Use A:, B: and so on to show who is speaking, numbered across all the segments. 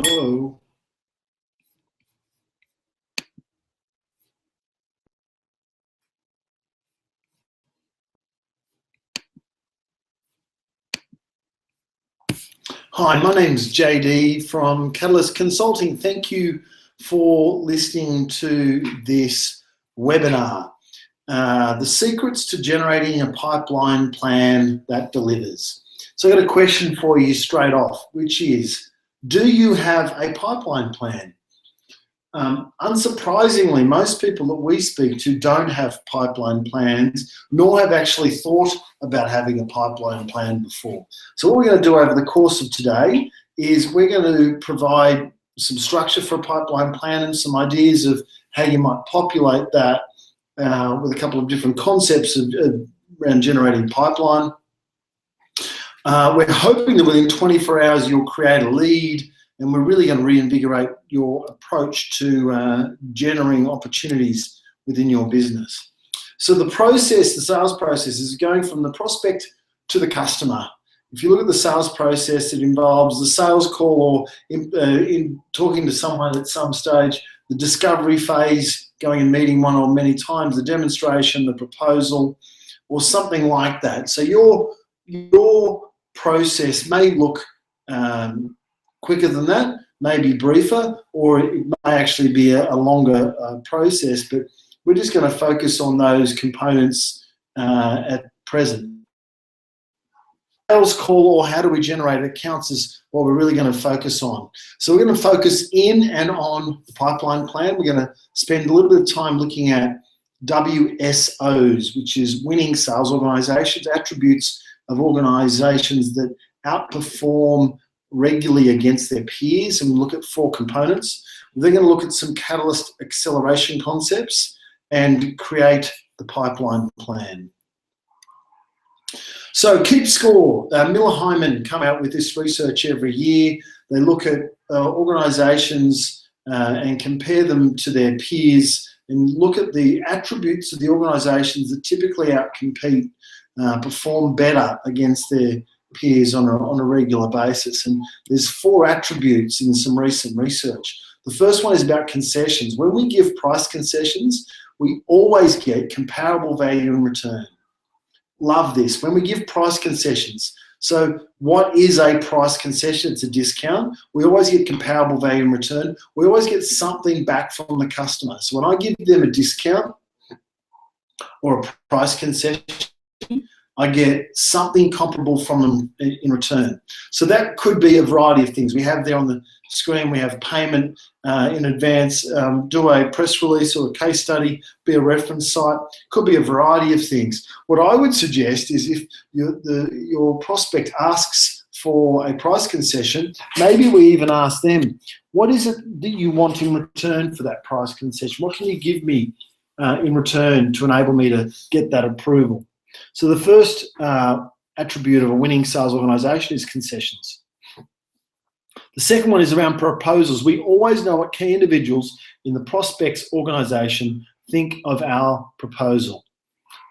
A: Hello. Hi, my name's JD from Catalyst Consulting. Thank you for listening to this webinar, The Secrets to Generating a Pipeline Plan That Delivers. So I've got a question for you straight off, which is, do you have a pipeline plan? Unsurprisingly, most people that we speak to don't have pipeline plans, nor have actually thought about having a pipeline plan before. So what we're going to do over the course of today is we're going to provide some structure for a pipeline plan and some ideas of how you might populate that with a couple of different concepts around generating pipeline. We're hoping that within 24 hours you'll create a lead, and we're really going to reinvigorate your approach to generating opportunities within your business. So the process, the sales process, is going from the prospect to the customer. If you look at the sales process, it involves the sales call or in talking to someone at some stage, the discovery phase, going and meeting one or many times, the demonstration, the proposal, or something like that. So your process may look quicker than that, maybe briefer, or it may actually be a longer process, but we're just going to focus on those components at present. Sales call, or how do we generate accounts, is what we're really going to focus on. So we're going to focus in and on the pipeline plan. We're going to spend a little bit of time looking at WSOs, which is winning sales organizations, attributes of organizations that outperform regularly against their peers, and look at 4 components. They're going to look at some catalyst acceleration concepts and create the pipeline plan. So keep score. Miller Hyman come out with this research every year. They look at organizations and compare them to their peers and look at the attributes of the organizations that typically outcompete, perform better against their peers on a regular basis. And there's 4 attributes in some recent research. The first one is about concessions. When we give price concessions, we always get comparable value in return. Love this. When we give price concessions, so what is a price concession? It's a discount. We always get comparable value in return. We always get something back from the customer. So when I give them a discount or a price concession, I get something comparable from them in return. So that could be a variety of things. We have there on the screen, we have payment in advance, do a press release or a case study, be a reference site, could be a variety of things. What I would suggest is if your prospect asks for a price concession, maybe we even ask them, what is it that you want in return for that price concession? What can you give me in return to enable me to get that approval? So the first attribute of a winning sales organization is concessions. The second one is around proposals. We always know what key individuals in the prospect's organization think of our proposal.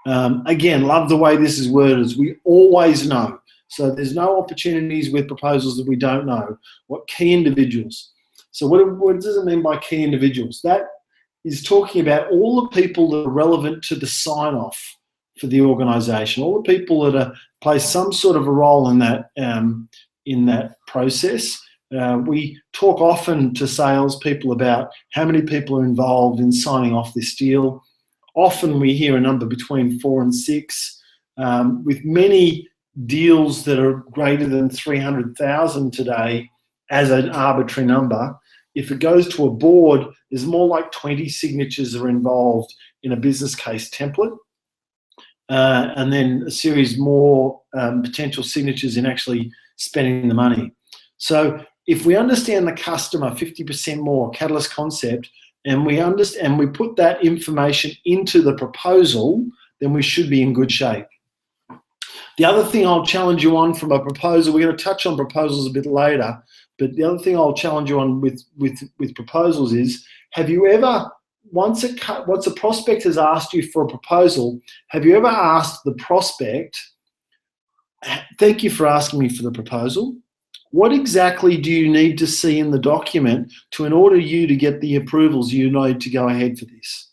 A: Again, love the way this is worded. We always know. So there's no opportunities with proposals that we don't know. What key individuals. So what does it mean by key individuals? That is talking about all the people that are relevant to the sign-off for the organisation, all the people that play some sort of a role in that process. We talk often to salespeople about how many people are involved in signing off this deal. Often we hear a number between 4 and 6, with many deals that are greater than 300,000 today as an arbitrary number. If it goes to a board, there's more like 20 signatures are involved in a business case template. And then a series more potential signatures in actually spending the money. So if we understand the customer 50% more, catalyst concept, and we put that information into the proposal, then we should be in good shape. The other thing I'll challenge you on from a proposal, we're going to touch on proposals a bit later, but the other thing I'll challenge you on with proposals is, have you ever, once a prospect has asked you for a proposal, have you ever asked the prospect, thank you for asking me for the proposal, What exactly do you need to see in the document in order you to get the approvals you need to go ahead for this?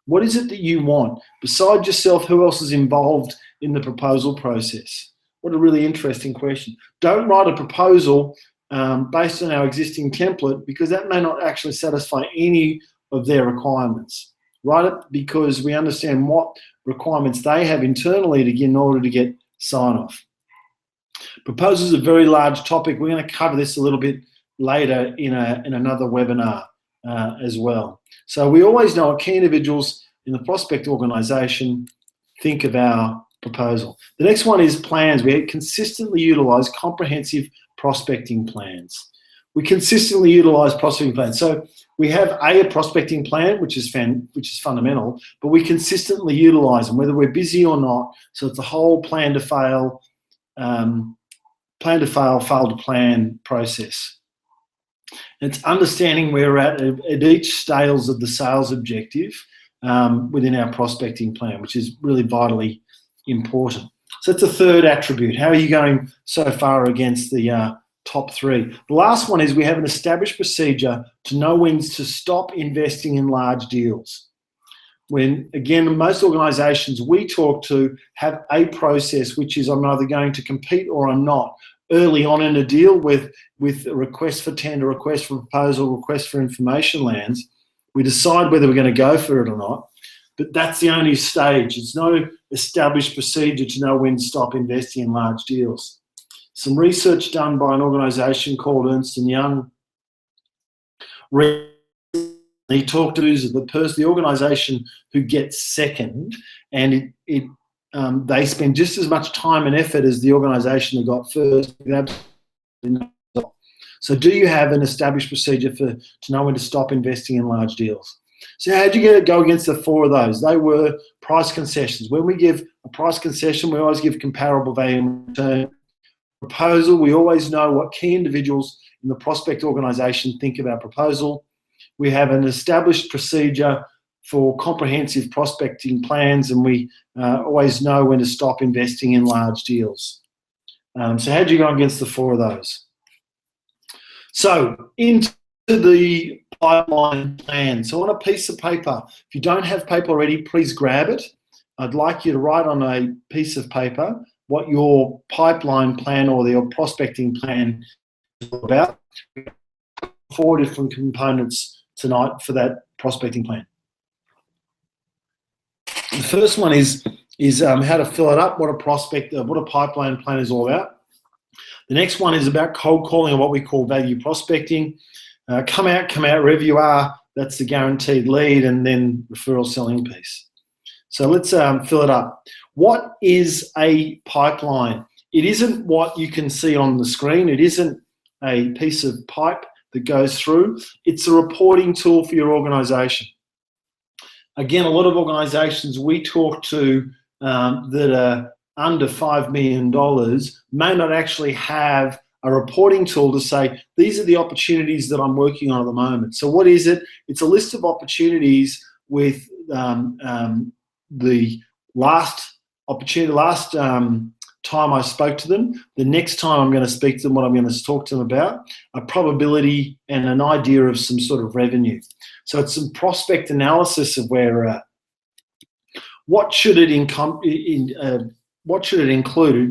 A: What is it that you want? Besides yourself, who else is involved in the proposal process? What a really interesting question. Don't write a proposal based on our existing template, because that may not actually satisfy any of their requirements. Write it because we understand what requirements they have internally in order to get sign-off. Proposals is a very large topic. We're going to cover this a little bit later in another webinar as well. So we always know what key individuals in the prospect organisation think of our proposal. The next one is plans. We consistently utilise comprehensive prospecting plans. We consistently utilise prospecting plans. So we have a prospecting plan, which is fundamental, but we consistently utilise them, whether we're busy or not. So it's the whole plan to fail, fail to plan process. It's understanding where we're at each stage of the sales objective within our prospecting plan, which is really vitally important. So that's a third attribute. How are you going so far against the top three? The last one is we have an established procedure to know when to stop investing in large deals. When, again, most organisations we talk to have a process which is I'm either going to compete or I'm not. Early on in a deal with a request for tender, request for proposal, request for information lands, we decide whether we're going to go for it or not. But that's the only stage. It's no established procedure to know when to stop investing in large deals. Some research done by an organisation called Ernst & Young. He talked to the organisation who gets second, and they spend just as much time and effort as the organisation that got first. So do you have an established procedure to know when to stop investing in large deals? So how did you go against the four of those? They were price concessions. When we give a price concession, we always give comparable value in return. Proposal, we always know what key individuals in the prospect organisation think about proposal. We have an established procedure for comprehensive prospecting plans, and we always know when to stop investing in large deals. So how did you go against the four of those? So into the pipeline plan. So on a piece of paper, if you don't have paper already, please grab it. I'd like you to write on a piece of paper what your pipeline plan or your prospecting plan is all about. 4 different components tonight for that prospecting plan. The first one is how to fill it up, what a pipeline plan is all about. The next one is about cold calling, or what we call value prospecting. Come out wherever you are. That's the guaranteed lead, and then referral selling piece. So let's fill it up. What is a pipeline? It isn't what you can see on the screen. It isn't a piece of pipe that goes through. It's a reporting tool for your organisation. Again, a lot of organisations we talk to that are under $5 million may not actually have a reporting tool to say, these are the opportunities that I'm working on at the moment. So what is it? It's a list of opportunities with the last time I spoke to them, the next time I'm going to speak to them, what I'm going to talk to them about, a probability and an idea of some sort of revenue. So it's some prospect analysis of where we're at. What should it include? It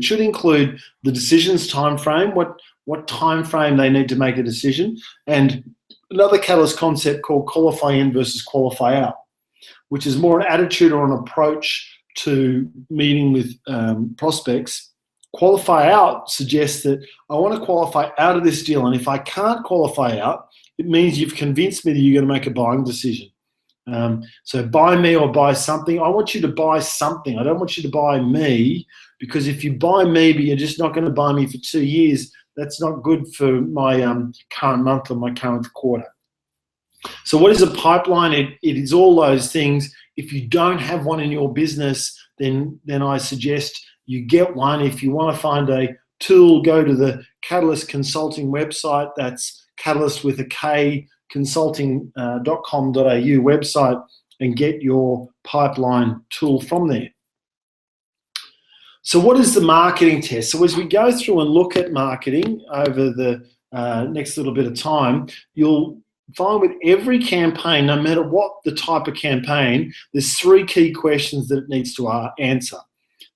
A: should include the decisions time frame, what time frame they need to make a decision, and another Catalyst concept called qualify in versus qualify out, which is more an attitude or an approach to meeting with prospects. Qualify out suggests that I want to qualify out of this deal, and if I can't qualify out, it means you've convinced me that you're going to make a buying decision. So buy me or buy something. I want you to buy something. I don't want you to buy me, because if you buy me but you're just not going to buy me for 2 years, that's not good for my current month or my current quarter. So what is a pipeline? It is all those things. If you don't have one in your business, then I suggest you get one. If you want to find a tool, go to the Catalyst Consulting website. That's Catalyst with a K, consulting.com.au website, and get your pipeline tool from there. So what is the marketing test? So as we go through and look at marketing over the next little bit of time, you'll find with every campaign, no matter what the type of campaign, there's 3 key questions that it needs to answer.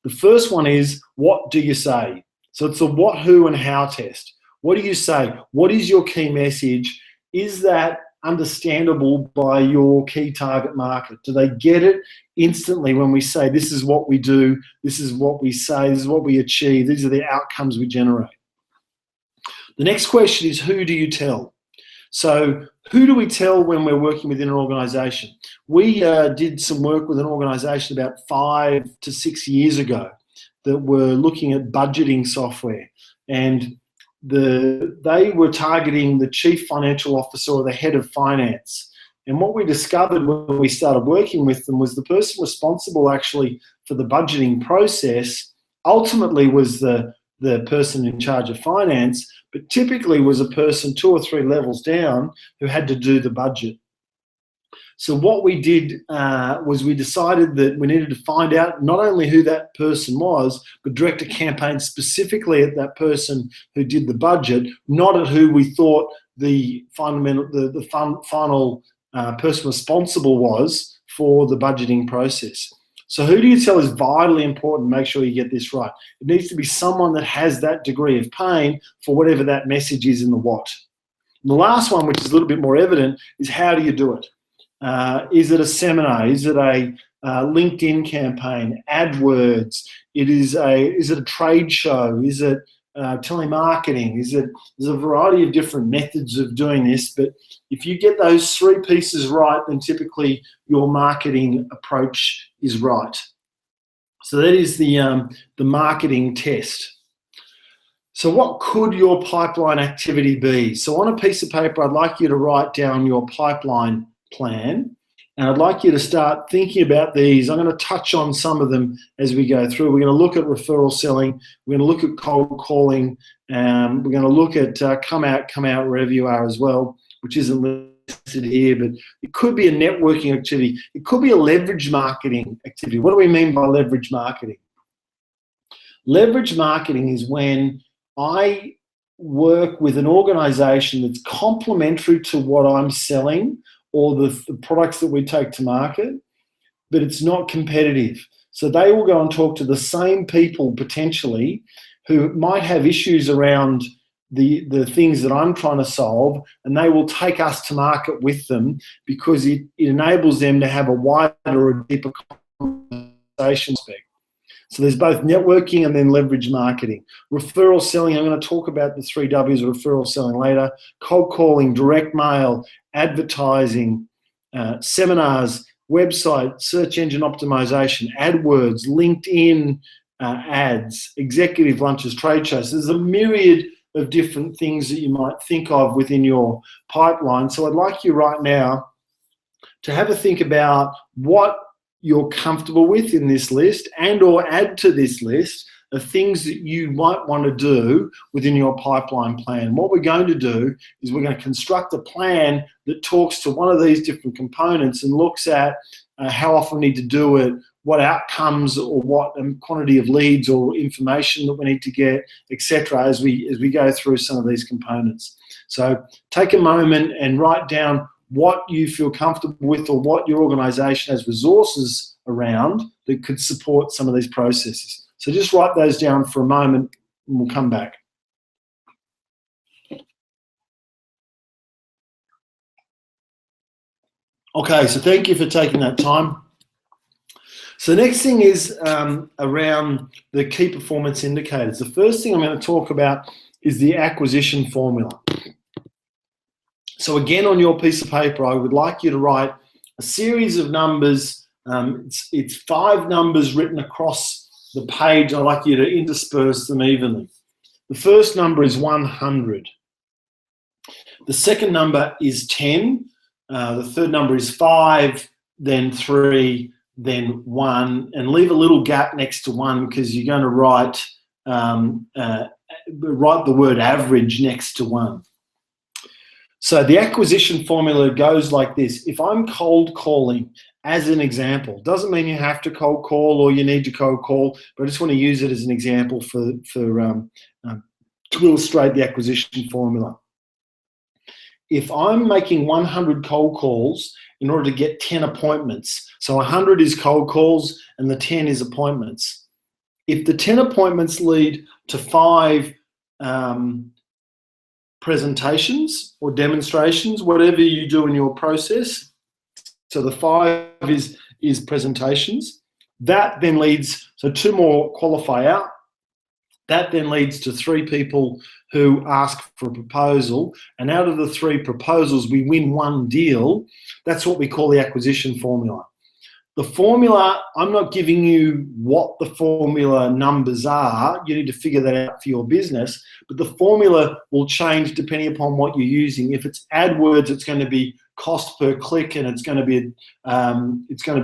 A: The first one is, what do you say? So it's a what, who, and how test. What do you say? What is your key message? Is that understandable by your key target market? Do they get it instantly when we say, this is what we do, this is what we say, this is what we achieve, these are the outcomes we generate? The next question is, who do you tell? So who do we tell when we're working within an organisation? We did some work with an organisation about 5 to 6 years ago that were looking at budgeting software, and they were targeting the chief financial officer or the head of finance. And what we discovered when we started working with them was the person responsible actually for the budgeting process ultimately was the person in charge of finance, but typically was a person 2 or 3 levels down who had to do the budget. So what we did was we decided that we needed to find out not only who that person was, but direct a campaign specifically at that person who did the budget, not at who we thought the final person responsible was for the budgeting process. So who do you tell is vitally important. Make sure you get this right. It needs to be someone that has that degree of pain for whatever that message is in the what. And the last one, which is a little bit more evident, is how do you do it? Is it a seminar? Is it a LinkedIn campaign? AdWords? Is it a trade show? Is it telemarketing? There's a variety of different methods of doing this, but if you get those 3 pieces right, then typically your marketing approach is right. So that is the marketing test. So what could your pipeline activity be? So on a piece of paper, I'd like you to write down your pipeline plan, and I'd like you to start thinking about these. I'm going to touch on some of them as we go through. We're going to look at referral selling. We're going to look at cold calling. We're going to look at come out wherever you are as well, which isn't listed here, but it could be a networking activity. It could be a leverage marketing activity. What do we mean by leverage marketing? Leverage marketing is when I work with an organization that's complementary to what I'm selling or the products that we take to market, but it's not competitive. So they will go and talk to the same people potentially who might have issues around the things that I'm trying to solve, and they will take us to market with them because it enables them to have a wider or deeper conversation. So there's both networking and then leverage marketing. Referral selling, I'm going to talk about the 3 W's of referral selling later. Cold calling, direct mail, advertising, seminars, website, search engine optimization, AdWords, LinkedIn ads, executive lunches, trade shows. There's a myriad of different things that you might think of within your pipeline. So I'd like you right now to have a think about what you're comfortable with in this list and or add to this list of things that you might want to do within your pipeline plan. What we're going to do is we're going to construct a plan that talks to one of these different components and looks at how often we need to do it, what outcomes or what quantity of leads or information that we need to get, etc., as we go through some of these components. So take a moment and write down what you feel comfortable with or what your organisation has resources around that could support some of these processes. So just write those down for a moment and we'll come back. Okay, so thank you for taking that time. So the next thing is around the key performance indicators. The first thing I'm going to talk about is the acquisition formula. So again, on your piece of paper, I would like you to write a series of numbers. It's 5 numbers written across the page. I'd like you to intersperse them evenly. The first number is 100. The second number is 10. The third number is 5, then 3, then 1, and leave a little gap next to 1 because you're going to write the word average next to 1. So the acquisition formula goes like this. If I'm cold calling, as an example, doesn't mean you have to cold call or you need to cold call, but I just want to use it as an example to illustrate the acquisition formula. If I'm making 100 cold calls in order to get 10 appointments, so 100 is cold calls and the 10 is appointments. If the 10 appointments lead to 5 presentations or demonstrations, whatever you do in your process, so the 5 is presentations, that then leads, so 2 more qualify out, that then leads to 3 people who ask for a proposal, and out of the 3 proposals we win 1 deal. That's what we call the acquisition formula. The formula, I'm not giving you what the formula numbers are. You need to figure that out for your business. But the formula will change depending upon what you're using. If it's AdWords, it's going to be cost per click, and it's going to be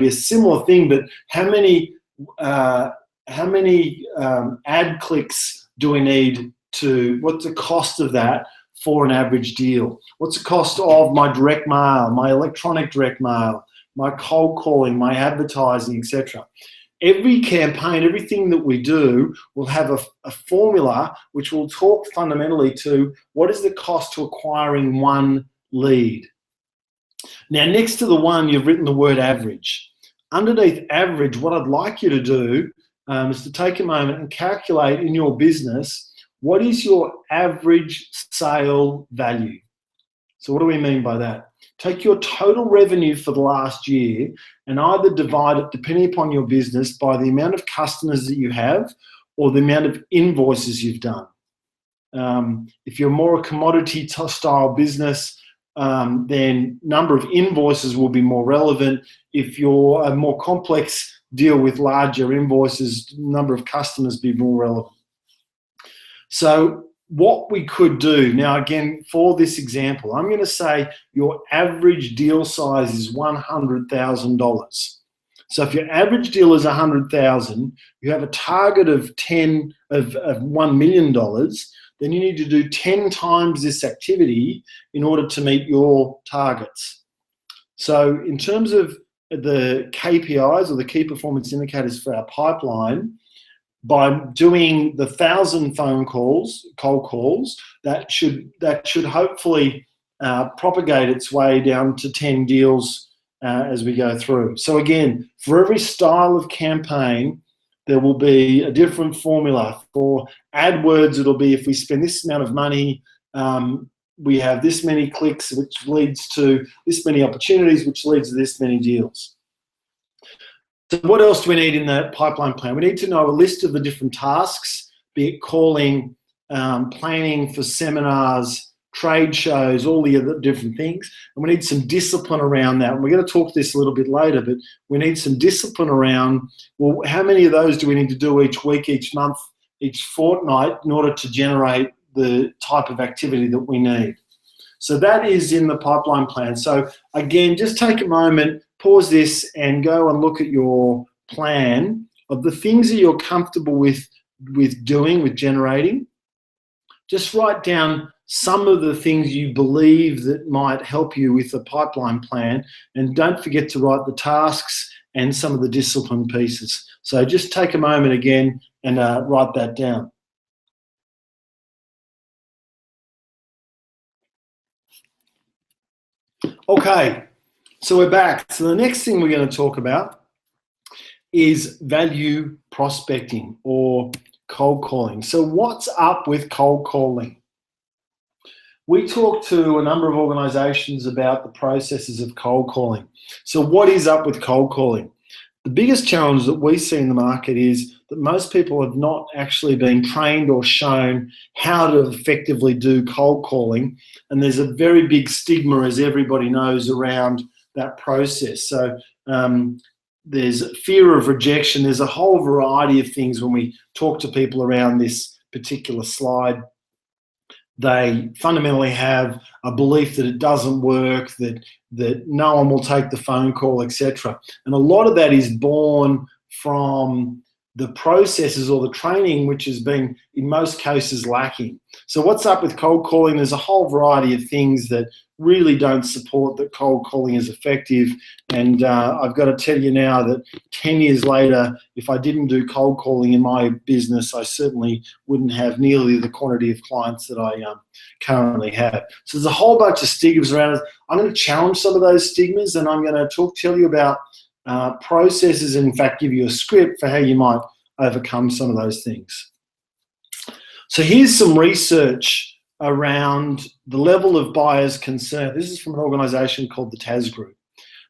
A: a similar thing. But how many ad clicks do we need to? What's the cost of that for an average deal? What's the cost of my direct mail, my electronic direct mail, my cold calling, my advertising, etc.? Every campaign, everything that we do will have a formula which will talk fundamentally to what is the cost to acquiring 1 lead. Now, next to the 1, you've written the word average. Underneath average, what I'd like you to do is to take a moment and calculate in your business, what is your average sale value? So what do we mean by that? Take your total revenue for the last year and either divide it, depending upon your business, by the amount of customers that you have or the amount of invoices you've done. If you're more a commodity style business, then number of invoices will be more relevant. If you're a more complex deal with larger invoices, number of customers be more relevant. So what we could do, now again, for this example, I'm going to say your average deal size is $100,000. So if your average deal is $100,000, you have a target of $1 million, then you need to do 10 times this activity in order to meet your targets. So in terms of the KPIs or the key performance indicators for our pipeline, by doing the 1,000 phone calls, cold calls, that should hopefully propagate its way down to 10 deals as we go through. So again, for every style of campaign, there will be a different formula. For AdWords, it'll be if we spend this amount of money, we have this many clicks, which leads to this many opportunities, which leads to this many deals. So what else do we need in the pipeline plan? We need to know a list of the different tasks, be it calling, planning for seminars, trade shows, all the other different things. And we need some discipline around that. And we're going to talk this a little bit later, but we need some discipline around, well, how many of those do we need to do each week, each month, each fortnight in order to generate the type of activity that we need? So that is in the pipeline plan. So again, just take a moment, pause this and go and look at your plan of the things that you're comfortable with doing, with generating. Just write down some of the things you believe that might help you with the pipeline plan, and don't forget to write the tasks and some of the discipline pieces. So just take a moment again and write that down. Okay, so we're back. So the next thing we're going to talk about is value prospecting or cold calling. So what's up with cold calling? We talked to a number of organizations about the processes of cold calling. So what is up with cold calling? The biggest challenge that we see in the market is that most people have not actually been trained or shown how to effectively do cold calling. And there's a very big stigma, as everybody knows, around that process. So there's fear of rejection. There's a whole variety of things when we talk to people around this particular slide. They fundamentally have a belief that it doesn't work, that no one will take the phone call, etc. And a lot of that is born from the processes or the training, which has been in most cases lacking. So what's up with cold calling? There's a whole variety of things that really don't support that cold calling is effective. And I've got to tell you now that 10 years later, if I didn't do cold calling in my business, I certainly wouldn't have nearly the quantity of clients that I currently have. So there's a whole bunch of stigmas around it. I'm going to challenge some of those stigmas, and I'm going to tell you about processes and, in fact, give you a script for how you might overcome some of those things. So here's some research around the level of buyer's concern. This is from an organisation called the TAS Group.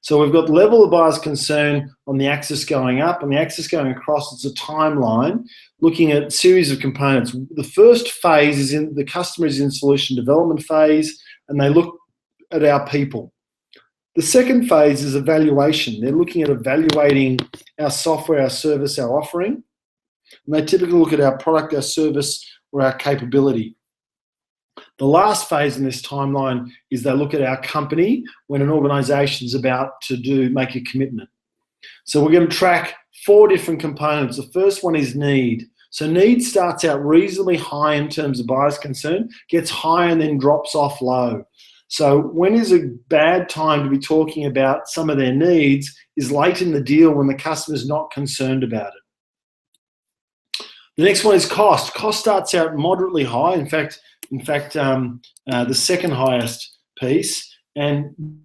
A: So we've got the level of buyer's concern on the axis going up, and the axis going across. It's a timeline looking at a series of components. The first phase is in the customer is in solution development phase, and they look at our people. The second phase is evaluation. They're looking at evaluating our software, our service, our offering. And they typically look at our product, our service, or our capability. The last phase in this timeline is they look at our company when an organisation is about to make a commitment. So we're going to track 4 different components. The first one is need. So need starts out reasonably high in terms of buyer's concern, gets high and then drops off low. So when is a bad time to be talking about some of their needs is late in the deal when the customer's not concerned about it. The next one is cost. Cost starts out moderately high. In fact, the second highest piece. And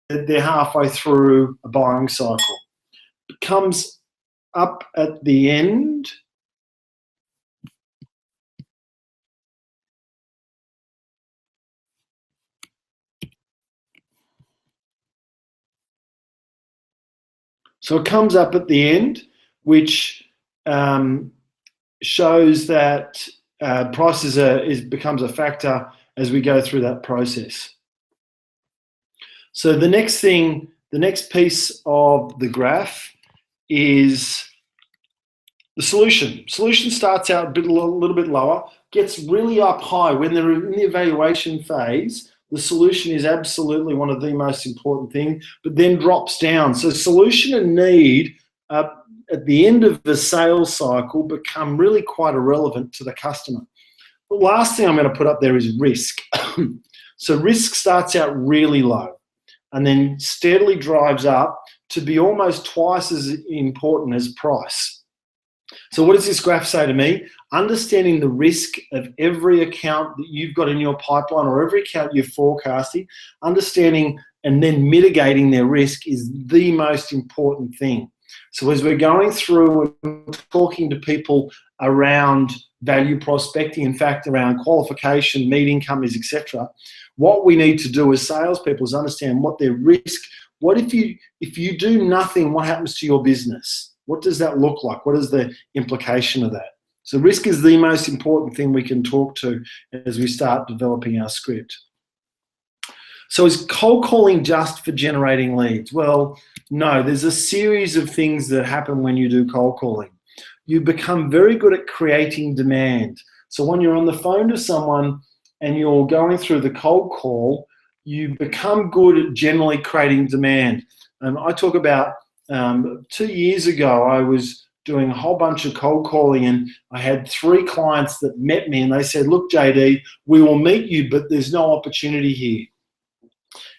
A: they're halfway through a buying cycle. It comes up at the end. So it comes up at the end, which shows that price becomes a factor as we go through that process. So the next piece of the graph is the solution. Solution starts out a little bit lower, gets really up high. When they're in the evaluation phase, the solution is absolutely one of the most important things, but then drops down. So solution and need at the end of the sales cycle become really quite irrelevant to the customer. The last thing I'm going to put up there is risk. So risk starts out really low and then steadily drives up to be almost twice as important as price. So what does this graph say to me? Understanding the risk of every account that you've got in your pipeline or every account you're forecasting, understanding and then mitigating their risk is the most important thing. So as we're going through and talking to people around value prospecting, in fact, around qualification, meeting companies, etc., what we need to do as salespeople is understand what their risk. What if you do nothing? What happens to your business? What does that look like? What is the implication of that? So risk is the most important thing we can talk to as we start developing our script. So is cold calling just for generating leads? Well, no, there's a series of things that happen when you do cold calling. You become very good at creating demand. So when you're on the phone to someone and you're going through the cold call, you become good at generally creating demand. I talk about 2 years ago, I was doing a whole bunch of cold calling and I had 3 clients that met me and they said, look, JD, we will meet you, but there's no opportunity here.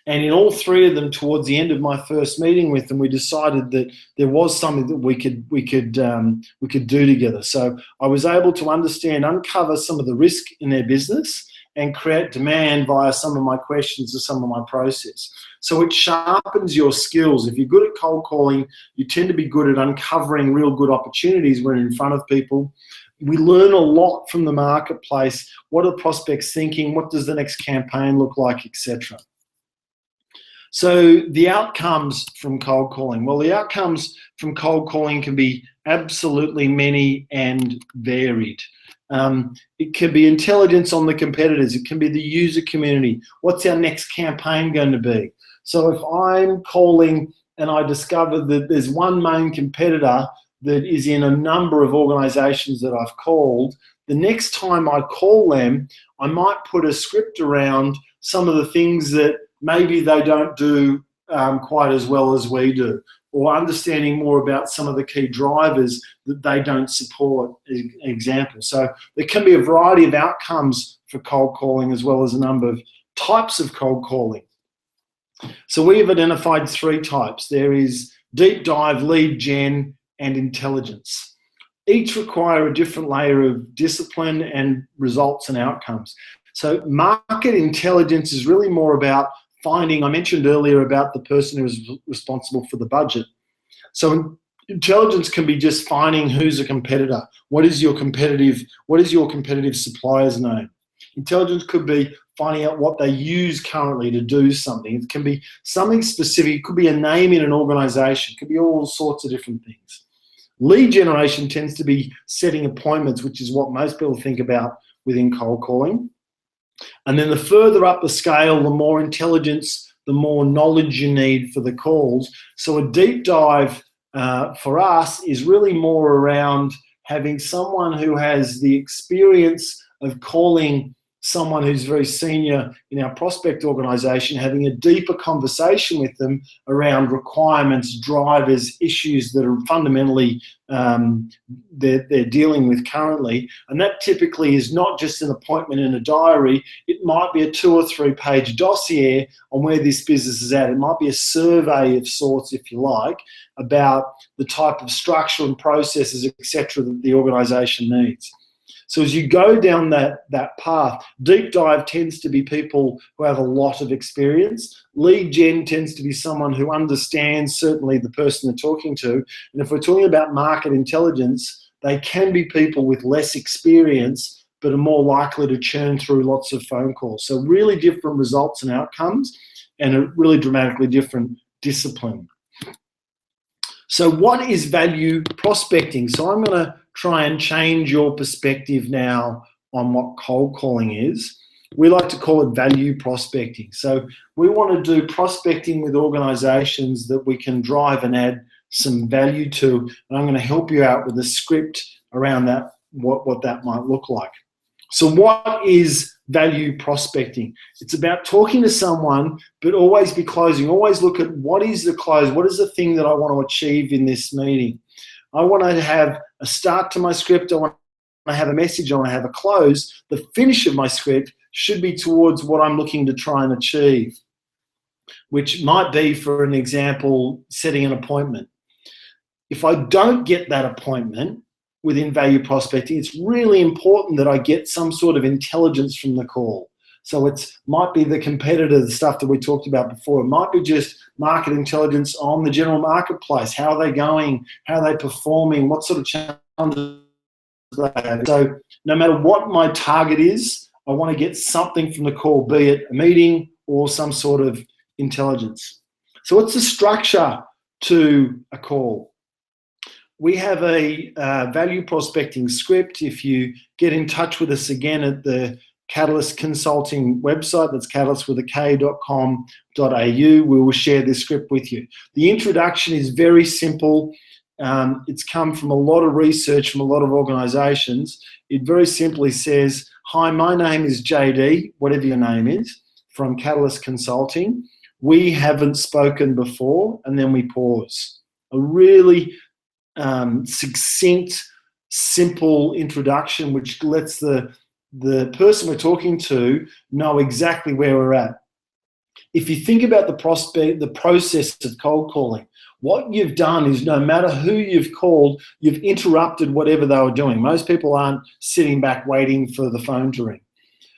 A: And in all 3 of them, towards the end of my first meeting with them, we decided that there was something that we could do together. So I was able to uncover some of the risk in their business and create demand via some of my questions or some of my process. So it sharpens your skills. If you're good at cold calling, you tend to be good at uncovering real good opportunities when you're in front of people. We learn a lot from the marketplace. What are prospects thinking? What does the next campaign look like, etc. So the outcomes from cold calling. Well, the outcomes from cold calling can be absolutely many and varied. It can be intelligence on the competitors. It can be the user community. What's our next campaign going to be? So if I'm calling and I discover that there's one main competitor that is in a number of organisations that I've called, the next time I call them, I might put a script around some of the things that maybe they don't do quite as well as we do, or understanding more about some of the key drivers that they don't support, example. So there can be a variety of outcomes for cold calling, as well as a number of types of cold calling. So we have identified 3 types. There is deep dive, lead gen, and intelligence. Each require a different layer of discipline and results and outcomes. So market intelligence is really more about finding, I mentioned earlier about the person who is responsible for the budget. So intelligence can be just finding who's a competitor. What is your competitive supplier's name? Intelligence could be finding out what they use currently to do something. It can be something specific. It could be a name in an organization. It could be all sorts of different things. Lead generation tends to be setting appointments, which is what most people think about within cold calling. And then the further up the scale, the more intelligence, the more knowledge you need for the calls. So a deep dive for us is really more around having someone who has the experience of calling someone who's very senior in our prospect organisation, having a deeper conversation with them around requirements, drivers, issues that are fundamentally they're dealing with currently. And that typically is not just an appointment in a diary. It might be a 2 or 3 page dossier on where this business is at. It might be a survey of sorts, if you like, about the type of structure and processes, etc., that the organisation needs. So as you go down that path, deep dive tends to be people who have a lot of experience. Lead gen tends to be someone who understands certainly the person they're talking to. And if we're talking about market intelligence, they can be people with less experience, but are more likely to churn through lots of phone calls. So really different results and outcomes, and a really dramatically different discipline. So what is value prospecting? So I'm going to try and change your perspective now on what cold calling is. We like to call it value prospecting. So we want to do prospecting with organisations that we can drive and add some value to. And I'm going to help you out with a script around that, what that might look like. So what is value prospecting? It's about talking to someone, but always be closing. Always look at what is the close, what is the thing that I want to achieve in this meeting. I want to have a start to my script. I want to have a message. I want to have a close. The finish of my script should be towards what I'm looking to try and achieve, which might be, for an example, setting an appointment. If I don't get that appointment within value prospecting, it's really important that I get some sort of intelligence from the call. So it might be the competitor, the stuff that we talked about before. It might be just market intelligence on the general marketplace. How are they going? How are they performing? What sort of challenges they have? So no matter what my target is, I want to get something from the call, be it a meeting or some sort of intelligence. So what's the structure to a call? We have a value prospecting script. If you get in touch with us again at the Catalyst Consulting website, that's catalystwithak.com.au, we will share this script with you. The introduction is very simple. It's come from a lot of research from a lot of organisations. It very simply says, hi, my name is JD, whatever your name is, from Catalyst Consulting. We haven't spoken before, and then we pause. A really succinct, simple introduction which lets the person we're talking to know exactly where we're at. If you think about the process of cold calling, what you've done is no matter who you've called, you've interrupted whatever they were doing. Most people aren't sitting back waiting for the phone to ring.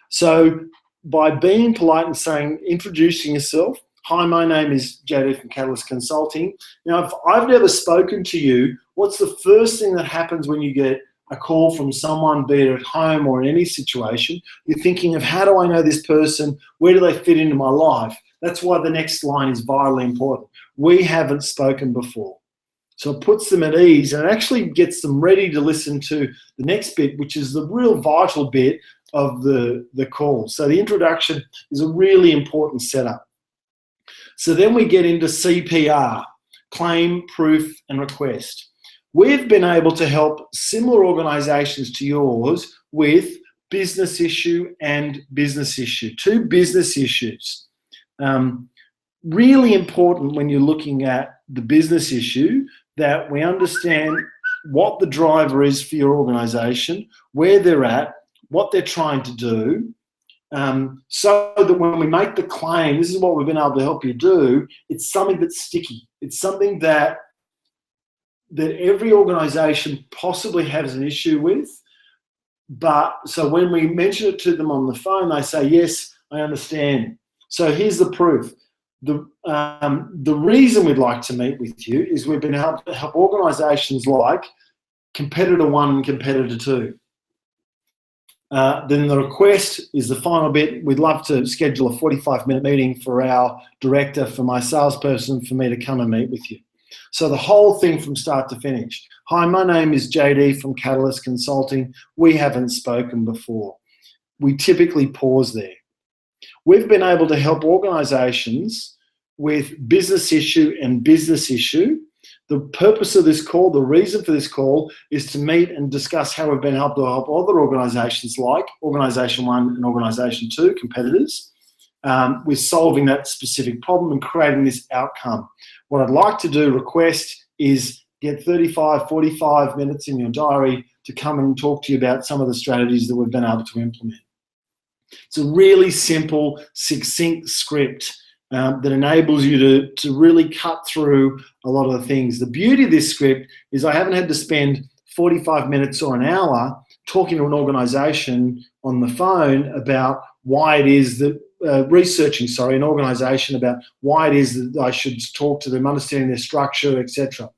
A: So by being polite and saying, introducing yourself, hi, my name is JD from Catalyst Consulting. Now, if I've never spoken to you, what's the first thing that happens when you get a call from someone, be it at home or in any situation? You're thinking of, how do I know this person? Where do they fit into my life? That's why the next line is vitally important. We haven't spoken before. So it puts them at ease and actually gets them ready to listen to the next bit, which is the real vital bit of the call. So the introduction is a really important setup. So then we get into CPR, claim, proof, and request. We've been able to help similar organisations to yours with business issue and business issue, two business issues. Really important when you're looking at the business issue that we understand what the driver is for your organisation, where they're at, what they're trying to do, so that when we make the claim, this is what we've been able to help you do, it's something that's sticky. It's something that every organisation possibly has an issue with. But so when we mention it to them on the phone, they say, yes, I understand. So here's the proof. The reason we'd like to meet with you is we've been able to help organisations like Competitor 1 and Competitor 2. Then the request is the final bit. We'd love to schedule a 45-minute meeting for our director, for my salesperson, for me to come and meet with you. So the whole thing from start to finish. Hi, my name is JD from Catalyst Consulting. We haven't spoken before. We typically pause there. We've been able to help organisations with business issue and business issue. The purpose of this call, the reason for this call, is to meet and discuss how we've been able to help other organisations like Organisation 1 and Organisation 2, competitors, with solving that specific problem and creating this outcome. What I'd like to do, request, is get 35, 45 minutes in your diary to come and talk to you about some of the strategies that we've been able to implement. It's a really simple, succinct script that enables you to really cut through a lot of the things. The beauty of this script is I haven't had to spend 45 minutes or an hour talking to an organisation on the phone about why it is that, researching an organisation about why it is that I should talk to them, understanding their structure, etc.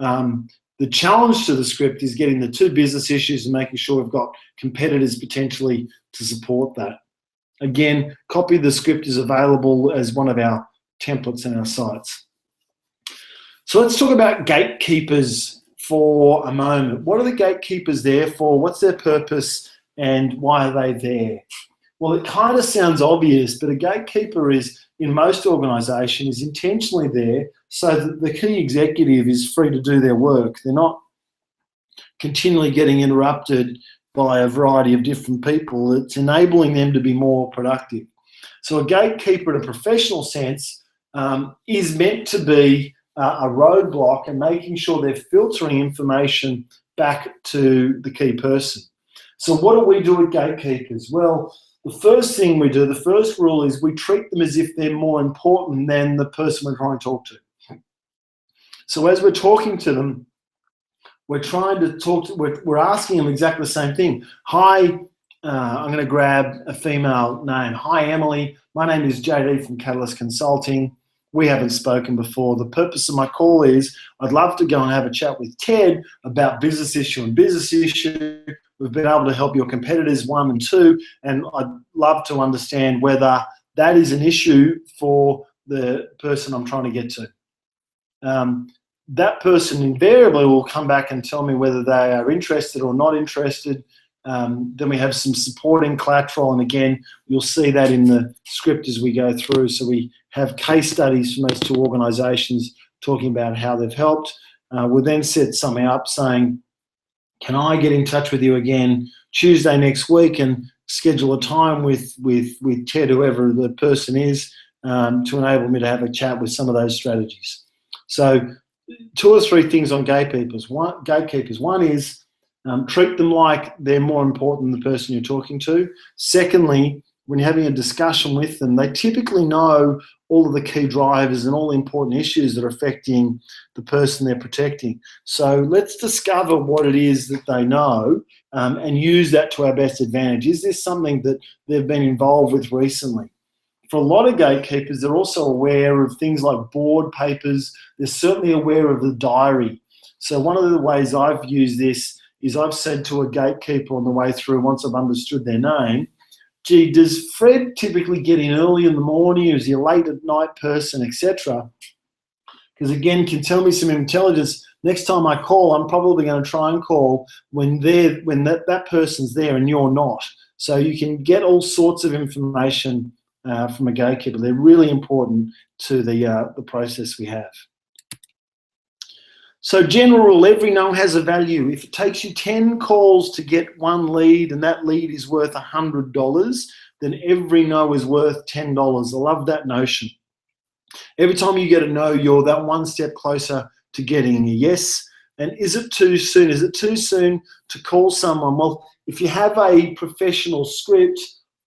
A: The challenge to the script is getting the two business issues and making sure we've got competitors potentially to support that. Again, copy of the script is available as one of our templates in our sites. So let's talk about gatekeepers for a moment. What are the gatekeepers there for? What's their purpose and why are they there? Well, it kind of sounds obvious, but a gatekeeper is, in most organisations, is intentionally there so that the key executive is free to do their work. They're not continually getting interrupted by a variety of different people. It's enabling them to be more productive. So a gatekeeper in a professional sense is meant to be a roadblock and making sure they're filtering information back to the key person. So what do we do with gatekeepers? Well, the first thing we do, the first rule is we treat them as if they're more important than the person we're trying to talk to. So as we're talking to them, we're trying to talk to, we're asking them exactly the same thing. Hi, I'm going to grab a female name. Hi, Emily. My name is JD from Catalyst Consulting. We haven't spoken before. The purpose of my call is I'd love to go and have a chat with Ted about business issue and business issue. We've been able to help your competitors 1 and 2, and I'd love to understand whether that is an issue for the person I'm trying to get to. That person invariably will come back and tell me whether they are interested or not interested. Then we have some supporting collateral, and again, you'll see that in the script as we go through. So we have case studies from those two organisations talking about how they've helped. We'll then set something up saying, can I get in touch with you again Tuesday next week and schedule a time with Ted, whoever the person is, to enable me to have a chat with some of those strategies. So 2 or 3 things on gatekeepers. One is treat them like they're more important than the person you're talking to. Secondly, when you're having a discussion with them, they typically know all of the key drivers and all the important issues that are affecting the person they're protecting. So let's discover what it is that they know and use that to our best advantage. Is this something that they've been involved with recently? For a lot of gatekeepers, they're also aware of things like board papers. They're certainly aware of the diary. So one of the ways I've used this is I've said to a gatekeeper on the way through, once I've understood their name, gee, does Fred typically get in early in the morning? Is he a late at night person, etc.? Because again, can tell me some intelligence. Next time I call, I'm probably going to try and call when that person's there and you're not. So you can get all sorts of information from a gatekeeper. They're really important to the process we have. So general rule, every no has a value. If it takes you 10 calls to get one lead and that lead is worth $100, then every no is worth $10. I love that notion. Every time you get a no, you're that one step closer to getting a yes. And is it too soon? Is it too soon to call someone? Well, if you have a professional script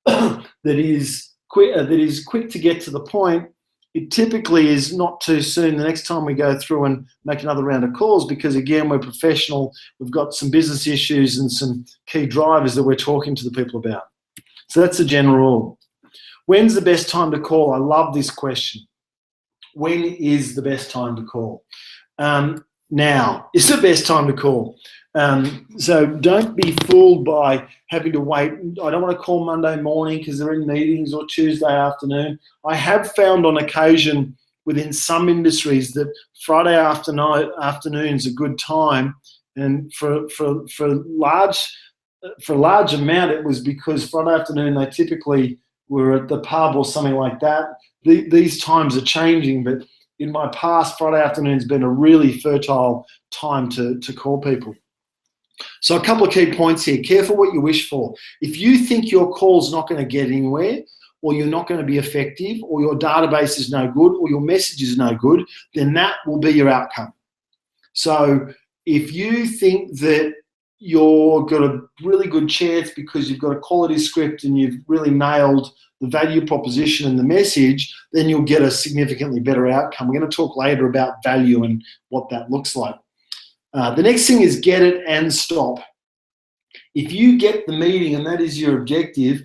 A: that is quick to get to the point, it typically is not too soon the next time we go through and make another round of calls, because again, we're professional. We've got some business issues and some key drivers that we're talking to the people about. So that's the general rule. When's the best time to call? I love this question. When is the best time to call? Now is the best time to call. So don't be fooled by having to wait. I don't want to call Monday morning because they're in meetings, or Tuesday afternoon. I have found on occasion within some industries that Friday afternoon is a good time, and for a large amount it was because Friday afternoon they typically were at the pub or something like that. These times are changing, but in my past, Friday afternoon's been a really fertile time to call people. So a couple of key points here. Careful what you wish for. If you think your call's not going to get anywhere, or you're not going to be effective, or your database is no good, or your message is no good, then that will be your outcome. So if you think that you've got a really good chance because you've got a quality script and you've really nailed the value proposition and the message, then you'll get a significantly better outcome. We're going to talk later about value and what that looks like. The next thing is get it and stop. If you get the meeting and that is your objective,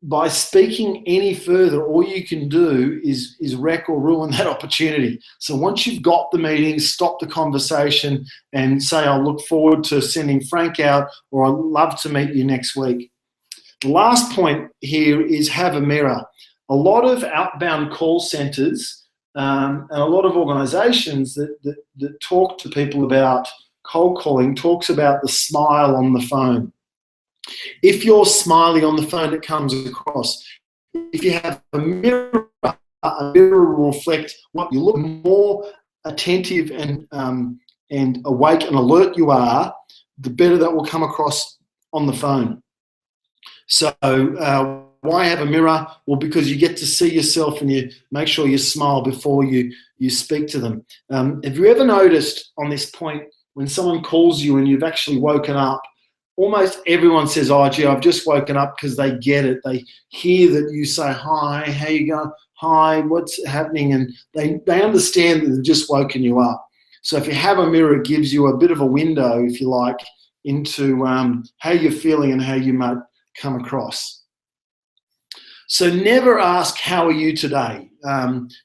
A: by speaking any further, all you can do is wreck or ruin that opportunity. So once you've got the meeting, stop the conversation and say, I'll look forward to sending Frank out, or I'd love to meet you next week. The last point here is have a mirror. A lot of outbound call centers and a lot of organizations that talk to people about cold calling talks about the smile on the phone. If you're smiling on the phone, it comes across. If you have a mirror will reflect what you look. More attentive and awake and alert you are, the better that will come across on the phone. So why have a mirror? Well, because you get to see yourself and you make sure you smile before you speak to them. Have you ever noticed on this point, when someone calls you and you've actually woken up, almost everyone says, oh, gee, I've just woken up, because they get it. They hear that you say, hi, how you going? Hi, what's happening? And they understand that they've just woken you up. So if you have a mirror, it gives you a bit of a window, if you like, into how you're feeling and how you might come across. So never ask, how are you today?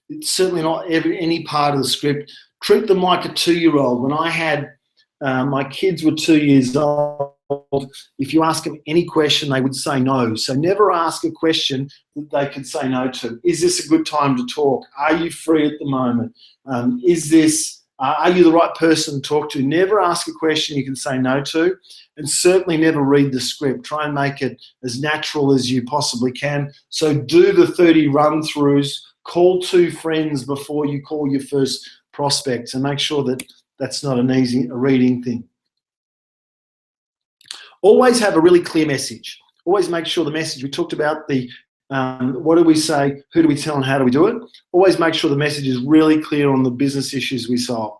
A: It's certainly not any part of the script. Treat them like a 2-year-old. When I had my kids were 2 years old, if you ask them any question, they would say no. So never ask a question that they could say no to. Is this a good time to talk? Are you free at the moment? Are you the right person to talk to? Never ask a question you can say no to, and certainly never read the script. Try and make it as natural as you possibly can. So do the 30 run-throughs, call 2 friends before you call your first prospect, and make sure that that's not an easy reading thing. Always have a really clear message. Always make sure the message, we talked about the what do we say, who do we tell, and how do we do it? Always make sure the message is really clear on the business issues we solve.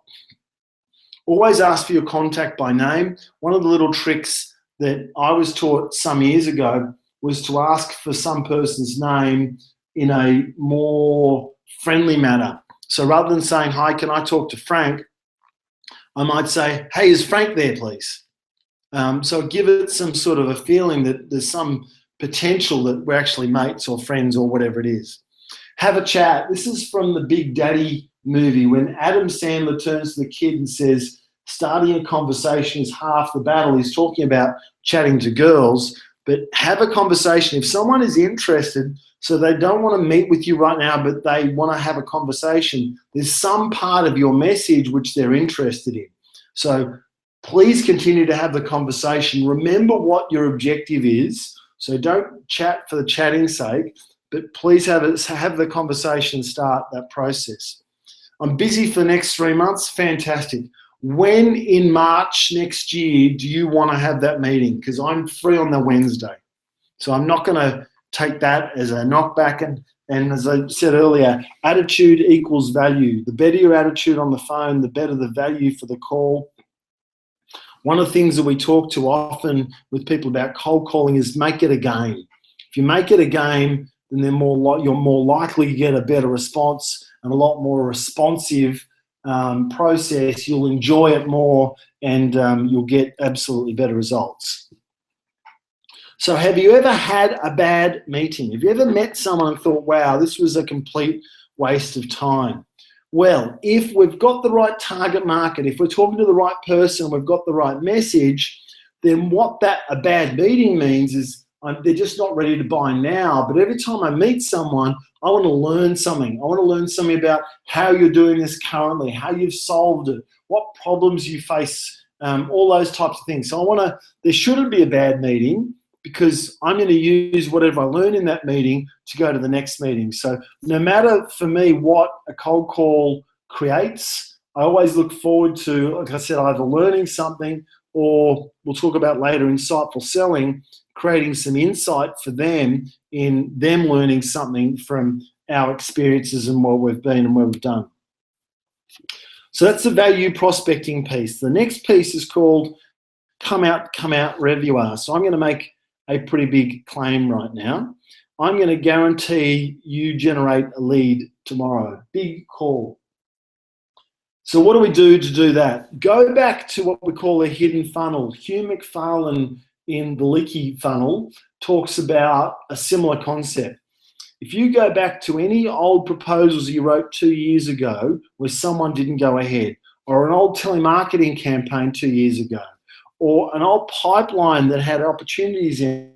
A: Always ask for your contact by name. One of the little tricks that I was taught some years ago was to ask for some person's name in a more friendly manner. So rather than saying, hi, can I talk to Frank? I might say, hey, is Frank there, please? So give it some sort of a feeling that there's some potential that we're actually mates or friends or whatever it is. Have a chat. This is from the Big Daddy movie, when Adam Sandler turns to the kid and says, starting a conversation is half the battle. He's talking about chatting to girls, but have a conversation. If someone is interested, so they don't want to meet with you right now, but they want to have a conversation, there's some part of your message which they're interested in. So please continue to have the conversation. Remember what your objective is. So don't chat for the chatting's sake, but please have the conversation, start that process. I'm busy for the next 3 months. Fantastic. when in March next year do you want to have that meeting? Because I'm free on the Wednesday. So I'm not going to take that as a knockback. And as I said earlier, attitude equals value. The better your attitude on the phone, the better the value for the call. One of the things that we talk to often with people about cold calling is make it a game. If you make it a game, then you're more likely to get a better response and a lot more responsive process. You'll enjoy it more, and you'll get absolutely better results. So have you ever had a bad meeting? Have you ever met someone and thought, wow, this was a complete waste of time? Well, if we've got the right target market, if we're talking to the right person, we've got the right message, then what a bad meeting means is they're just not ready to buy now. But every time I meet someone, I want to learn something. I want to learn something about how you're doing this currently, how you've solved it, what problems you face, all those types of things. So there shouldn't be a bad meeting, because I'm going to use whatever I learn in that meeting to go to the next meeting. So no matter for me what a cold call creates, I always look forward to, like I said, either learning something, or we'll talk about later, insightful selling, creating some insight for them in them learning something from our experiences and where we've been and where we've done. So that's the value prospecting piece. The next piece is called come out wherever you are. So I'm going to make a pretty big claim right now. I'm going to guarantee you generate a lead tomorrow. Big call. So what do we do to do that? Go back to what we call a hidden funnel. Hugh McFarlane in the Leaky Funnel talks about a similar concept. If you go back to any old proposals you wrote 2 years ago where someone didn't go ahead, or an old telemarketing campaign 2 years ago, or an old pipeline that had opportunities in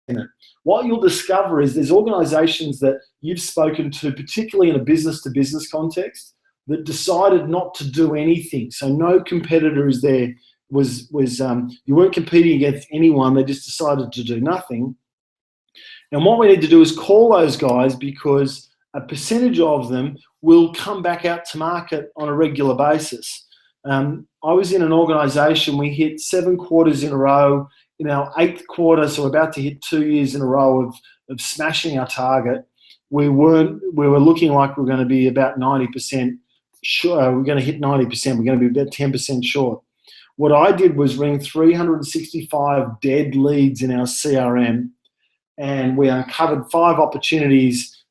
A: it, what you'll discover is there's organizations that you've spoken to, particularly in a business-to-business context, that decided not to do anything. So no competitor is there. You weren't competing against anyone. They just decided to do nothing. And what we need to do is call those guys, because a percentage of them will come back out to market on a regular basis. I was in an organisation, we hit 7 quarters in a row. In our 8th quarter, so we're about to hit 2 years in a row of smashing our target. We were looking like we're going to be about 90% sure. We're going to hit 90%. We're going to be about 10% short. What I did was ring 365 dead leads in our CRM, and we uncovered 5 opportunities.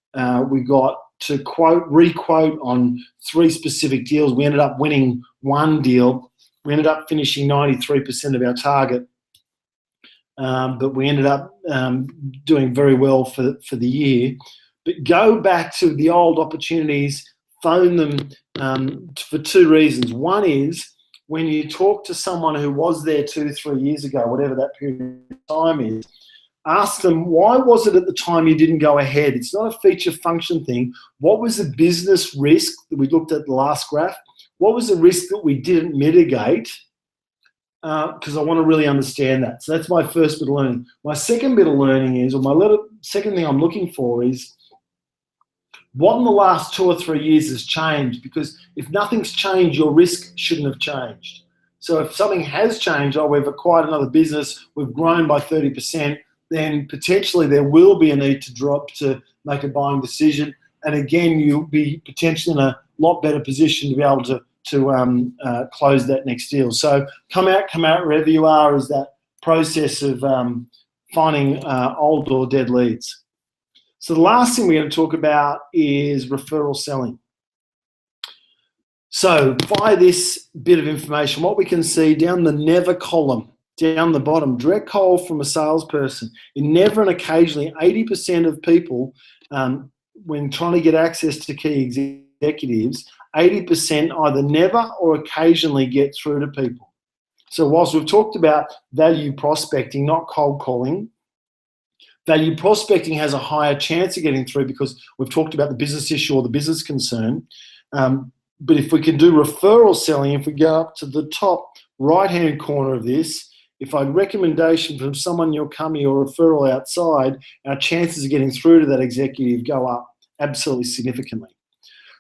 A: We got to re-quote on 3 specific deals. We ended up winning 1 deal. We ended up finishing 93% of our target, but we ended up doing very well for the year. But go back to the old opportunities, phone them for 2 reasons. One is when you talk to someone who was there 2 to 3 years ago, whatever that period of time is, ask them, why was it at the time you didn't go ahead? It's not a feature function thing. What was the business risk that we looked at the last graph? What was the risk that we didn't mitigate? Because I want to really understand that. So that's my first bit of learning. My second bit of learning is, second thing I'm looking for is, what in the last 2 or 3 years has changed? Because if nothing's changed, your risk shouldn't have changed. So if something has changed, we've acquired another business, we've grown by 30%, then potentially there will be a need to drop to make a buying decision. And again, you'll be potentially in a lot better position to be able to close that next deal. So come out wherever you are is that process of finding old or dead leads. So the last thing we're going to talk about is referral selling. So via this bit of information, what we can see down the never column, down the bottom, direct call from a salesperson. In never and occasionally, 80% of people, when trying to get access to key executives, 80% either never or occasionally get through to people. So whilst we've talked about value prospecting, not cold calling, value prospecting has a higher chance of getting through because we've talked about the business issue or the business concern. But if we can do referral selling, if we go up to the top right-hand corner of this, if I recommendation from someone in your company or referral outside, our chances of getting through to that executive go up absolutely significantly.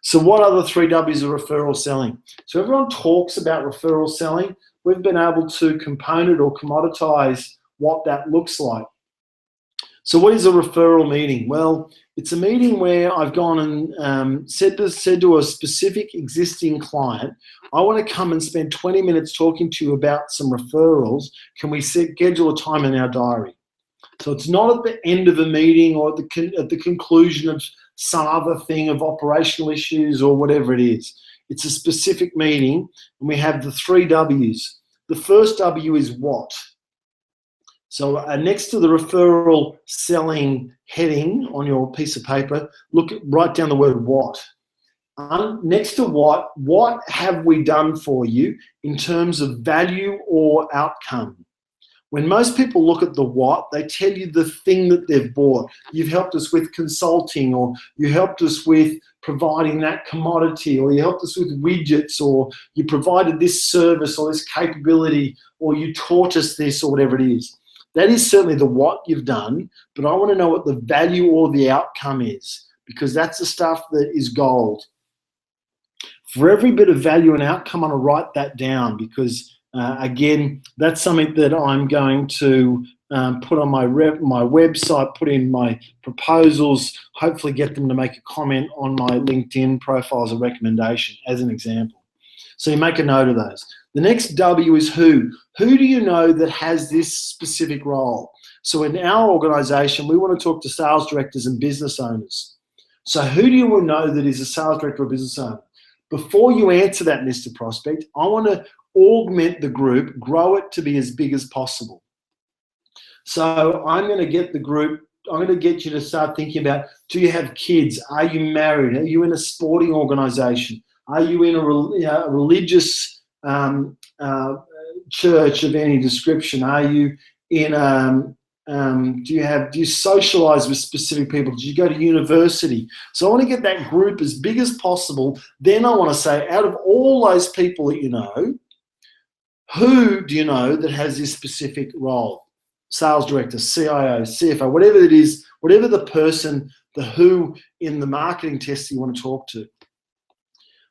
A: So what are the 3 W's of referral selling? So everyone talks about referral selling. We've been able to component or commoditize what that looks like. So what is a referral meeting? Well, it's a meeting where I've gone and said to a specific existing client, I want to come and spend 20 minutes talking to you about some referrals. Can we schedule a time in our diary? So it's not at the end of a meeting or at the conclusion of some other thing of operational issues or whatever it is. It's a specific meeting, and we have the 3 W's. The first W is what. So next to the referral selling heading on your piece of paper, write down the word what. Next to what have we done for you in terms of value or outcome? When most people look at the what, they tell you the thing that they've bought. You've helped us with consulting, or you helped us with providing that commodity, or you helped us with widgets, or you provided this service or this capability, or you taught us this, or whatever it is. That is certainly the what you've done, but I want to know what the value or the outcome is, because that's the stuff that is gold. For every bit of value and outcome, I'm going to write that down, because again, that's something that I'm going to put on my website, put in my proposals, hopefully get them to make a comment on my LinkedIn profile as a recommendation, as an example. So you make a note of those. The next W is who. Who do you know that has this specific role? So in our organization, we want to talk to sales directors and business owners. So who do you know that is a sales director or business owner? Before you answer that, Mr. Prospect, I want to augment the group, grow it to be as big as possible. So I'm going to get the group, I'm going to get you to start thinking about, do you have kids? Are you married? Are you in a sporting organization? Are you in a religious church of any description? Are you in do you socialize with specific people? Do you go to university? So I want to get that group as big as possible. Then I want to say, out of all those people that you know, who do you know that has this specific role? Sales director, CIO, CFO, whatever it is, whatever the person, the who in the marketing test you want to talk to.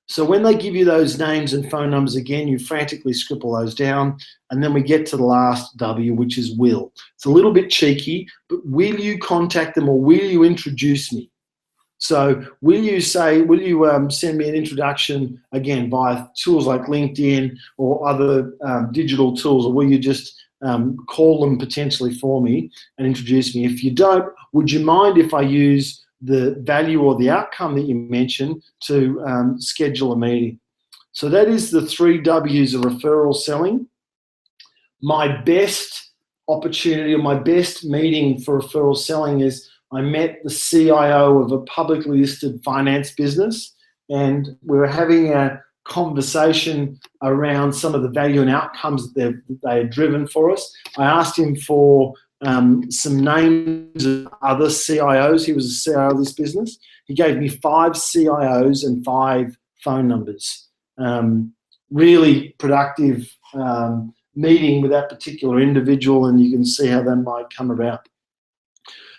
A: So when they give you those names and phone numbers again, you frantically scribble those down, and then we get to the last W, which is will. It's a little bit cheeky, but will you contact them or will you introduce me? So will you send me an introduction, again, via tools like LinkedIn or other digital tools, or will you just call them potentially for me and introduce me? If you don't, would you mind if I use the value or the outcome that you mentioned to schedule a meeting? So that is the 3 W's of referral selling. My best opportunity or my best meeting for referral selling is I met the CIO of a publicly listed finance business, and we were having a conversation around some of the value and outcomes that they had driven for us. I asked him for some names of other CIOs. He was a CIO of this business. He gave me 5 CIOs and 5 phone numbers. Really productive meeting with that particular individual, and you can see how that might come about.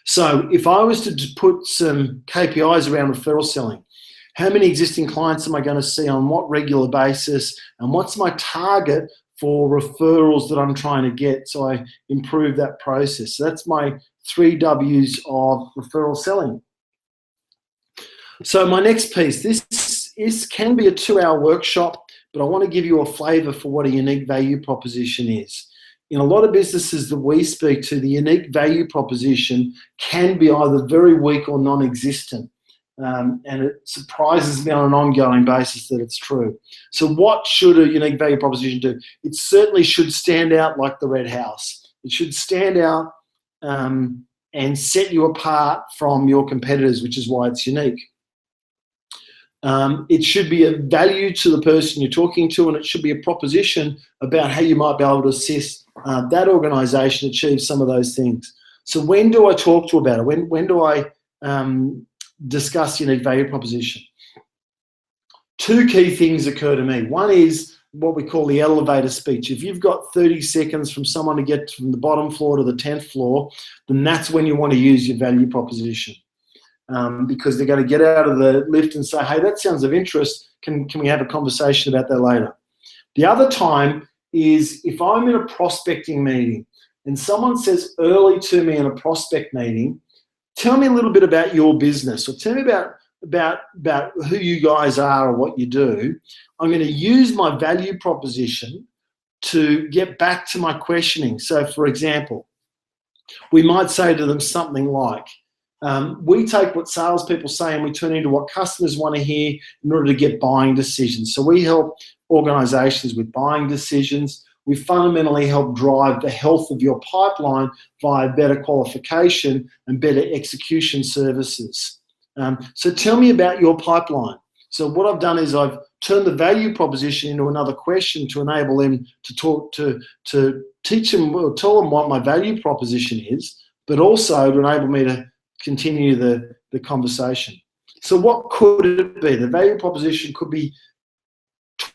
A: So if I was to put some KPIs around referral selling, how many existing clients am I going to see on what regular basis, and what's my target for referrals that I'm trying to get, so I improve that process? So that's my 3 W's of referral selling. So my next piece, this can be a 2-hour workshop, but I want to give you a flavour for what a unique value proposition is. In a lot of businesses that we speak to, the unique value proposition can be either very weak or non-existent. And it surprises me on an ongoing basis that it's true. So what should a unique value proposition do? It certainly should stand out like the Red House. It should stand out and set you apart from your competitors, which is why it's unique. It should be a value to the person you're talking to, and it should be a proposition about how you might be able to assist that organisation achieve some of those things. So when do I talk to about it? When do I discuss unique value proposition? 2 key things occur to me. One is what we call the elevator speech. If you've got 30 seconds from someone to get from the bottom floor to the 10th floor, then that's when you want to use your value proposition. because they're going to get out of the lift and say, hey, that sounds of interest. Can we have a conversation about that later? The other time is if I'm in a prospecting meeting and someone says early to me in a prospect meeting, tell me a little bit about your business, or tell me about who you guys are or what you do. I'm going to use my value proposition to get back to my questioning. So, for example, we might say to them something like, we take what salespeople say and we turn it into what customers want to hear in order to get buying decisions. So we help organizations with buying decisions. We fundamentally help drive the health of your pipeline via better qualification and better execution services. So tell me about your pipeline. So what I've done is I've turned the value proposition into another question to enable them to talk to teach them or tell them what my value proposition is, but also to enable me to continue the conversation. So what could it be? The value proposition could be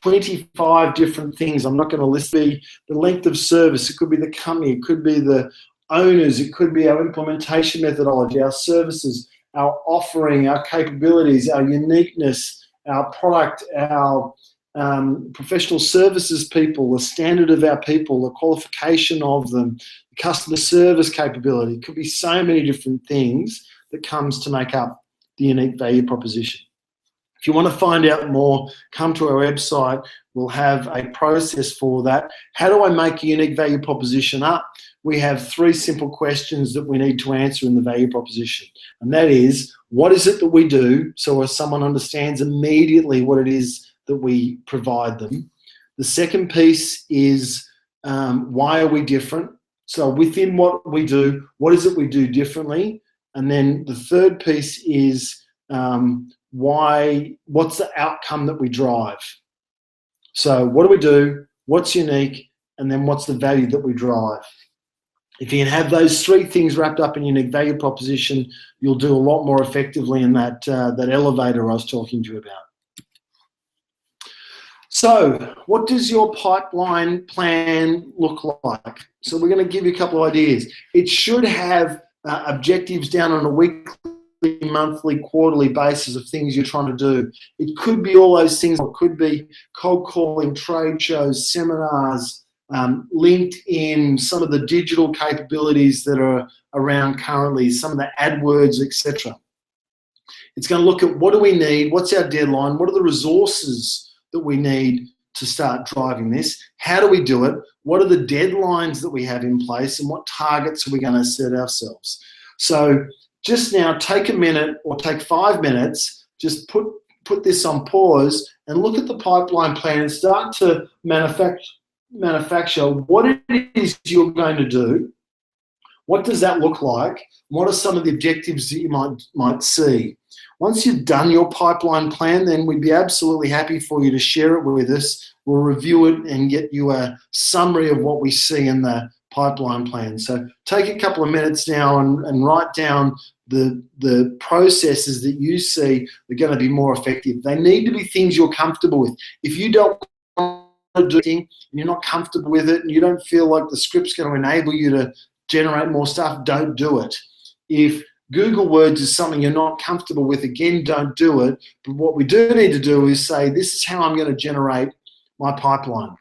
A: 25 different things. I'm not going to list the length of service. It could be the company. It could be the owners. It could be our implementation methodology, our services, our offering, our capabilities, our uniqueness, our product, our professional services people, the standard of our people, the qualification of them, the customer service capability. It could be so many different things that comes to make up the unique value proposition. If you want to find out more, come to our website. We'll have a process for that. How do I make a unique value proposition up? We have 3 simple questions that we need to answer in the value proposition. And that is, what is it that we do? So as someone understands immediately what it is that we provide them. The second piece is, why are we different? So within what we do, what is it we do differently? And then the third piece is, what's the outcome that we drive? So what do we do? What's unique? And then what's the value that we drive? If you can have those 3 things wrapped up in unique value proposition, you'll do a lot more effectively in that elevator I was talking to you about. So what does your pipeline plan look like? So we're going to give you a couple of ideas. It should have objectives down on a weekly, monthly, quarterly basis of things you're trying to do. It could be all those things. It could be cold calling, trade shows, seminars, LinkedIn, some of the digital capabilities that are around currently, some of the AdWords, etc. It's going to look at what do we need, what's our deadline, what are the resources that we need to start driving this, how do we do it, what are the deadlines that we have in place, and what targets are we going to set ourselves. So just now take a minute or take 5 minutes, just put this on pause and look at the pipeline plan and start to manufacture what it is you're going to do. What does that look like? What are some of the objectives that you might see? Once you've done your pipeline plan, then we'd be absolutely happy for you to share it with us. We'll review it and get you a summary of what we see in the pipeline plan. So take a couple of minutes now and write down the processes that you see are going to be more effective. They need to be things you're comfortable with. If you don't want to do anything and you're not comfortable with it and you don't feel like the script's going to enable you to generate more stuff, don't do it. If Google Words is something you're not comfortable with, again, don't do it. But what we do need to do is say, this is how I'm going to generate my pipeline.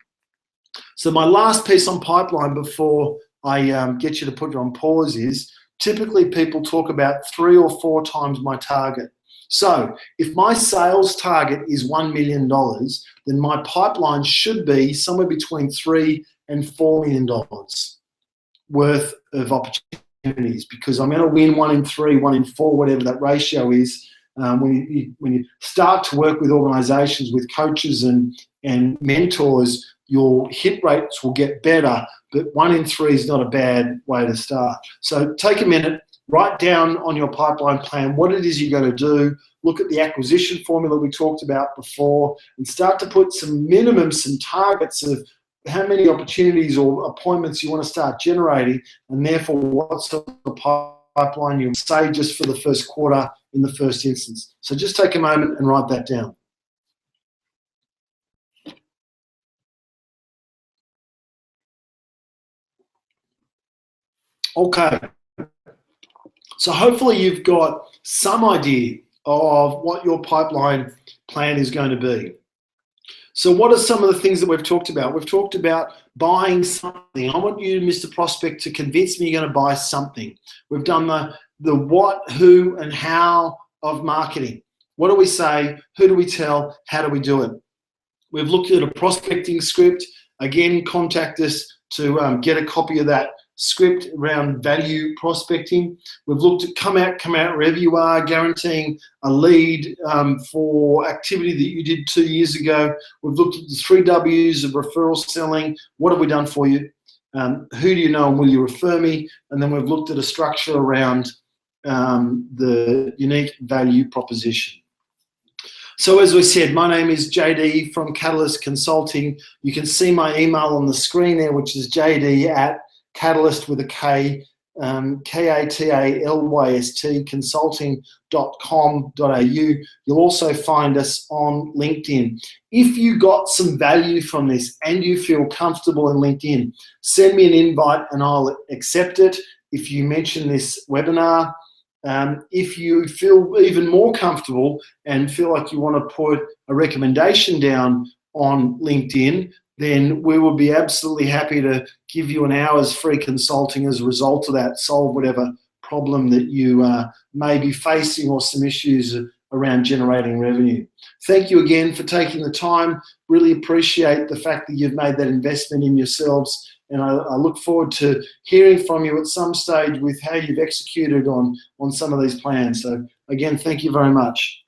A: So my last piece on pipeline before I get you to put it on pause is, typically people talk about 3 or 4 times my target. So if my sales target is $1 million, then my pipeline should be somewhere between $3 and $4 million worth of opportunities, because I'm going to win 1 in 3, 1 in 4, whatever that ratio is. When you start to work with organizations, with coaches and mentors, your hit rates will get better, but 1 in 3 is not a bad way to start. So take a minute, write down on your pipeline plan what it is you're going to do, look at the acquisition formula we talked about before, and start to put some targets of how many opportunities or appointments you want to start generating, and therefore what sort of pipeline you say just for the first quarter in the first instance. So just take a moment and write that down. Okay. So hopefully you've got some idea of what your pipeline plan is going to be. So what are some of the things that we've talked about? We've talked about buying something. I want you, Mr. Prospect, to convince me you're going to buy something. We've done the what, who, and how of marketing. What do we say? Who do we tell? How do we do it? We've looked at a prospecting script. Again, contact us to get a copy of that script around value prospecting. We've looked at come out wherever you are, guaranteeing a lead for activity that you did 2 years ago. We've looked at the 3 W's of referral selling. What have we done for you? Who do you know and will you refer me? And then we've looked at a structure around the unique value proposition. So as we said, my name is JD from Catalyst Consulting. You can see my email on the screen there, which is jd@catalyst with a K, KATALYST consulting.com.au. You'll also find us on LinkedIn. If you got some value from this and you feel comfortable in LinkedIn, send me an invite and I'll accept it. If you mention this webinar, if you feel even more comfortable and feel like you want to put a recommendation down on LinkedIn, then we will be absolutely happy to give you an hour's free consulting as a result of that, solve whatever problem that you may be facing or some issues around generating revenue. Thank you again for taking the time. Really appreciate the fact that you've made that investment in yourselves. And I look forward to hearing from you at some stage with how you've executed on some of these plans. So again, thank you very much.